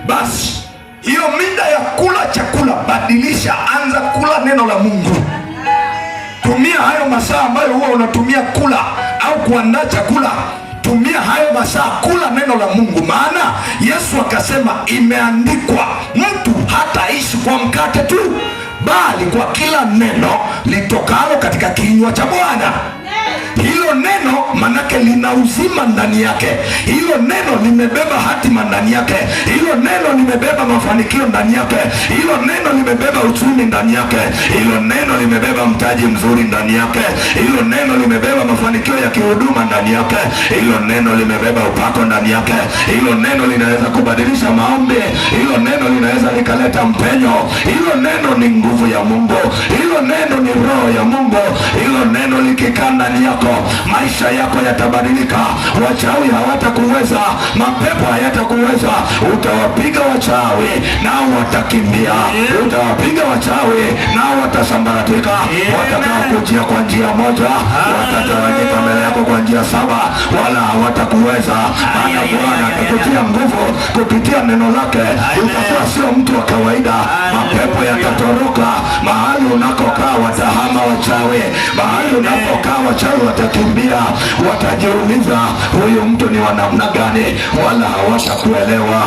basi hiyo mida ya kula chakula badilisha, anza kula neno la Mungu. Tumia hayo masaa ambayo huwa unatumia kula au kuandaa chakula, tumia hayo masaa kula neno la Mungu, maana Yesu akasema imeandikwa, mtu hataishi kwa mkate tu, bali kwa kila neno litokalo katika kinywa cha Bwana. Hilo neno manake lina uzima ndani yake. Hilo neno limebeba hatima ndani yake. Hilo neno limebeba mafanikio ndani yake. Hilo neno limebeba uchumi ndani yake. Hilo neno limebeba mtaji mzuri ndani yake. Hilo neno limebeba mafanikio ya kihuduma ndani yake. Hilo neno limebeba upako ndani yake. Hilo neno linaweza kubadilisha maombi. Hilo neno linaweza likaleta mpenyo. Hilo neno ni nguvu ya Mungu. Hilo neno ni roho ya Mungu. Hilo neno likikaa ndani yako, maisha yako yatabadilika. Wachawi hawatakuweza, mapepo hayatakuweza. Utawapiga wachawi nao watakimbia. Utawapiga wachawi nao watasambaratika. Watakaokujia kwa njia moja watatawanyika mbele yako kwa njia saba, wala hawatakuweza. Maana Bwana atakutia nguvu kupitia neno lake. Utakuwa sio mtu wa kawaida. Mapepo yatatoroka. Mahali unakokaa watahama wachawi. Mahali unapokaa wachawi watakimbia. Watajiuliza huyu mtu ni wa namna gani, wala hawatakuelewa.